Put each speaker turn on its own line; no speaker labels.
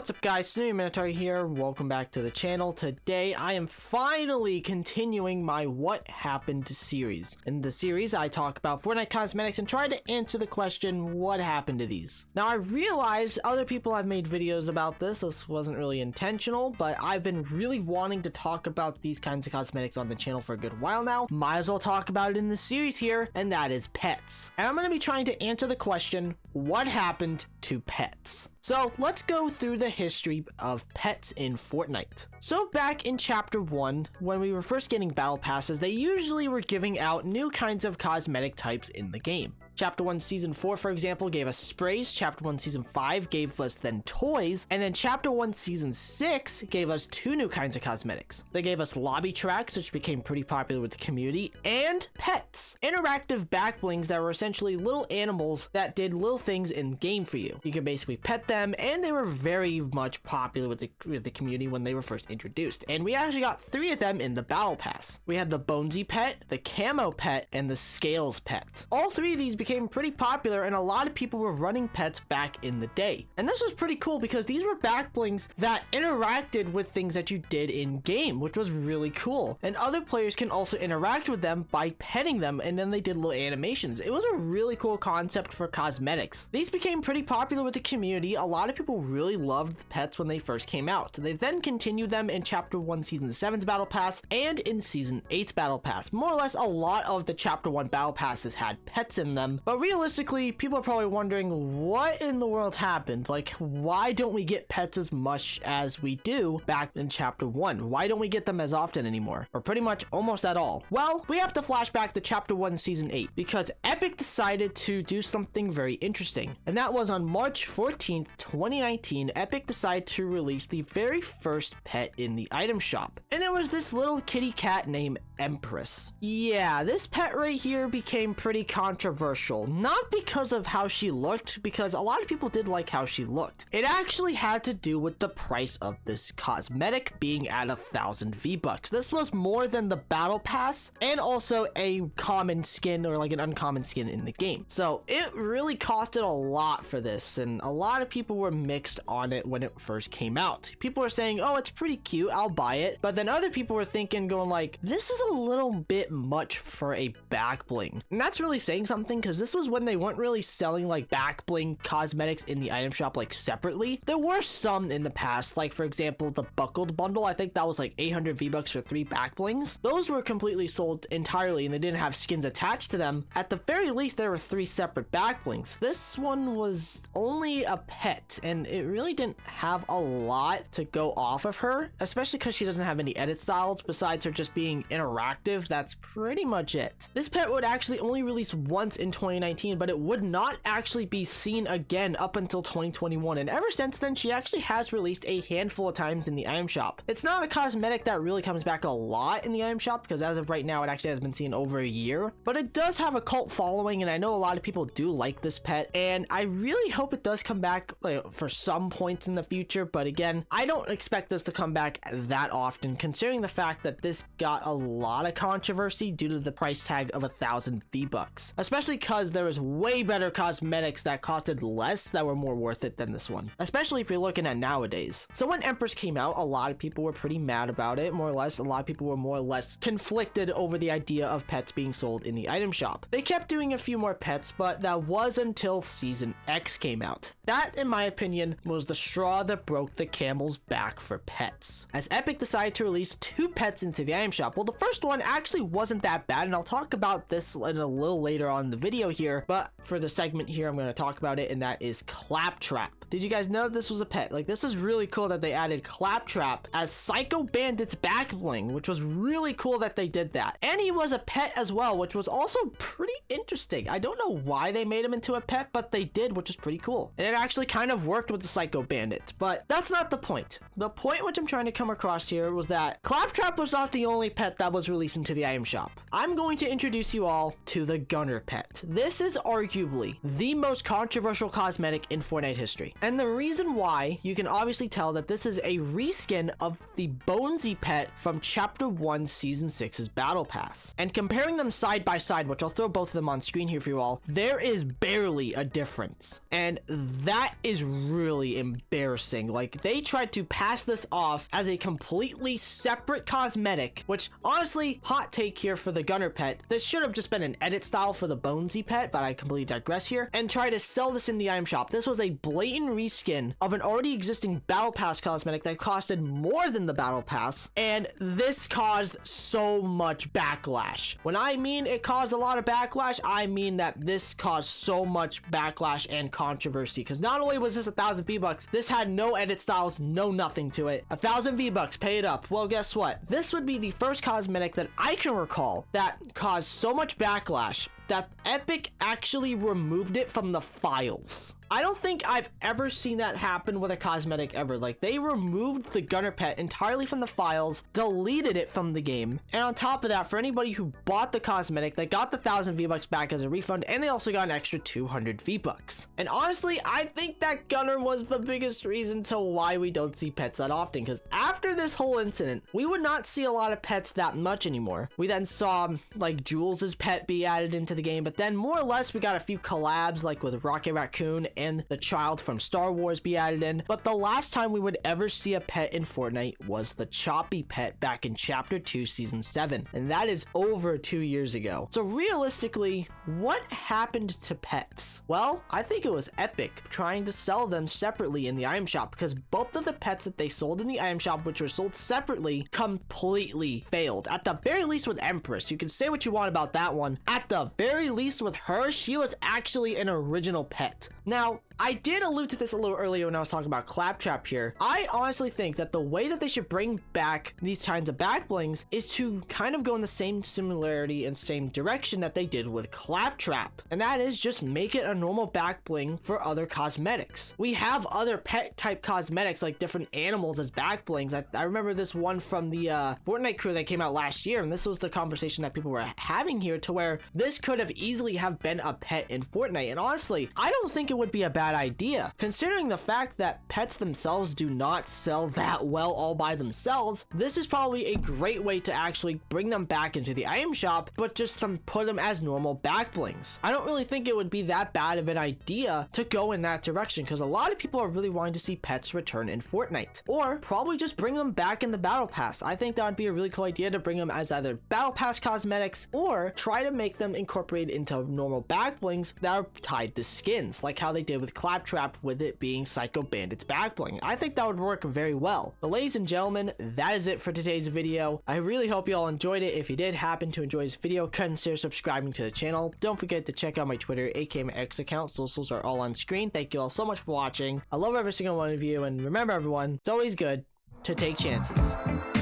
What's up guys, Snowy Minotaur here, welcome back to the channel. Today I am finally continuing my What Happened series. In the series I talk about Fortnite cosmetics and try to answer the question, what happened to these? Now I realize other people have made videos about this wasn't really intentional, but I've been really wanting to talk about these kinds of cosmetics on the channel for a good while now. Might as well talk about it in the series here, and that is pets. And I'm going to be trying to answer the question, what happened to pets? So let's go through the history of pets in Fortnite. So back in chapter 1, when we were first getting battle passes, they usually were giving out new kinds of cosmetic types in the game. Chapter 1 Season 4, for example, gave us sprays. Chapter 1 Season 5 gave us then toys. And then Chapter 1 Season 6 gave us 2 new kinds of cosmetics. They gave us lobby tracks, which became pretty popular with the community, and pets. Interactive backblings that were essentially little animals that did little things in game for you. You could basically pet them, and they were very much popular with the community when they were first introduced. And we actually got 3 of them in the battle pass. We had the Bonesy pet, the Camo pet, and the Scales pet. All 3 of these became pretty popular, and a lot of people were running pets back in the day. And this was pretty cool because these were backblings that interacted with things that you did in game, which was really cool. And other players can also interact with them by petting them, and then they did little animations. It was a really cool concept for cosmetics. These became pretty popular with the community. A lot of people really loved the pets when they first came out. They then continued them in Chapter 1 Season 7's Battle Pass and in Season 8's Battle Pass. More or less, a lot of the Chapter 1 Battle Passes had pets in them, but realistically, people are probably wondering what in the world happened. Like, why don't we get pets as much as we do back in Chapter 1? Why don't we get them as often anymore? Or pretty much almost at all? Well, we have to flash back to Chapter 1 Season 8 because Epic decided to do something very interesting. And that was on March 14th, 2019, Epic decided to release the very first pet in the item shop. And there was this little kitty cat named Empress. Yeah, this pet right here became pretty controversial. Not because of how she looked, because a lot of people did like how she looked. It actually had to do with the price of this cosmetic being at 1,000 V-Bucks. This was more than the battle pass and also a common skin or like an uncommon skin in the game. So it really costed a lot for this, and a lot of people were mixed on it when it first came out. People were saying, oh, it's pretty cute, I'll buy it. But then other people were thinking, going like, this is a little bit much for a back bling. And that's really saying something, because this was when they weren't really selling like back bling cosmetics in the item shop like separately. There were some in the past, like for example the buckled bundle. I think that was like 800 V-Bucks for 3 back blings. Those were completely sold entirely and they didn't have skins attached to them. At the very least there were 3 separate back blings. This one was only a pet and it really didn't have a lot to go off of her, especially because she doesn't have any edit styles besides her just being interactive. That's pretty much it. This pet would actually only release once in 2019, but it would not actually be seen again up until 2021, and ever since then she actually has released a handful of times in the item shop. It's not a cosmetic that really comes back a lot in the item shop because as of right now it actually has been seen over a year, but it does have a cult following and I know a lot of people do like this pet, and I really hope it does come back for some points in the future. But again, I don't expect this to come back that often considering the fact that this got a lot of controversy due to the price tag of 1,000 V-Bucks, especially because there was way better cosmetics that costed less that were more worth it than this one, especially if you're looking at nowadays. So when Empress came out, a lot of people were pretty mad about it, more or less. A lot of people were more or less conflicted over the idea of pets being sold in the item shop. They kept doing a few more pets, but that was until Season X came out. That, in my opinion, was the straw that broke the camel's back for pets, as Epic decided to release 2 pets into the item shop. Well, the first one actually wasn't that bad, and I'll talk about this in a little later on in the video here, but for the segment here I'm going to talk about it, and that is Claptrap. Did you guys know this was a pet? Like, this is really cool that they added Claptrap as Psycho Bandit's back bling, which was really cool that they did that. And he was a pet as well, which was also pretty interesting. I don't know why they made him into a pet, but they did, which is pretty cool. And it actually kind of worked with the Psycho Bandit, but that's not the point. The point which I'm trying to come across here was that Claptrap was not the only pet that was released into the item shop. I'm going to introduce you all to the Gunner pet. this is arguably the most controversial cosmetic in Fortnite history. And the reason why, you can obviously tell that this is a reskin of the Bonesy pet from Chapter 1 Season 6's Battle Pass. And comparing them side by side, which I'll throw both of them on screen here for you all, there is barely a difference. And that is really embarrassing. Like, they tried to pass this off as a completely separate cosmetic, which honestly, hot take here for the Gunner pet, this should have just been an edit style for the Bonesy pet, but I completely digress here, and try to sell this in the item shop. This was a blatant reskin of an already existing Battle Pass cosmetic that costed more than the Battle Pass, and this caused so much backlash. When I mean it caused a lot of backlash, I mean that this caused so much backlash and controversy, because not only was this 1,000 V-Bucks, this had no edit styles, no nothing to it. 1,000 V-Bucks, pay it up. Well, guess what? This would be the first cosmetic that I can recall that caused so much backlash that Epic actually removed it from the files. I don't think I've ever seen that happen with a cosmetic ever. Like, they removed the Gunner pet entirely from the files, deleted it from the game, and on top of that, for anybody who bought the cosmetic, they got the 1,000 V-Bucks back as a refund, and they also got an extra 200 V-Bucks. And honestly, I think that Gunner was the biggest reason to why we don't see pets that often, because after this whole incident, we would not see a lot of pets that much anymore. We then saw, like, Jules's pet be added into the game, but then more or less we got a few collabs, like with Rocket Raccoon and the child from Star Wars be added in. But the last time we would ever see a pet in Fortnite was the Choppy pet back in Chapter 2 Season 7, and that is over 2 years ago. So realistically, what happened to pets? Well, I think it was Epic trying to sell them separately in the item shop, because both of the pets that they sold in the item shop, which were sold separately, completely failed. At the very least with Empress, you can say what you want about that one. At the very least with her, she was actually an original pet. Now, I did allude to this a little earlier when I was talking about Claptrap here. I honestly think that the way that they should bring back these kinds of back blings is to kind of go in the same similarity and same direction that they did with Claptrap. And that is just make it a normal back bling for other cosmetics. We have other pet type cosmetics like different animals as back blings. I remember this one from the Fortnite crew that came out last year, and this was the conversation that people were having here, to where this could have easily have been a pet in Fortnite. And honestly, I don't think it would be a bad idea, considering the fact that pets themselves do not sell that well all by themselves. This is probably a great way to actually bring them back into the item shop, but just to put them as normal back blings. I don't really think it would be that bad of an idea to go in that direction, because a lot of people are really wanting to see pets return in Fortnite, or probably just bring them back in the Battle Pass. I think that would be a really cool idea to bring them as either Battle Pass cosmetics, or try to make them incorporated into normal back blings that are tied to skins, like how they did with Claptrap, with it being Psycho Bandit's back bling. I think that would work very well. But ladies and gentlemen, that is it for today's video. I really hope you all enjoyed it. If you did happen to enjoy this video, consider subscribing to the channel. Don't forget to check out my Twitter, aka my X account. Socials are all on screen. Thank you all so much for watching. I love every single one of you, and remember everyone, it's always good to take chances.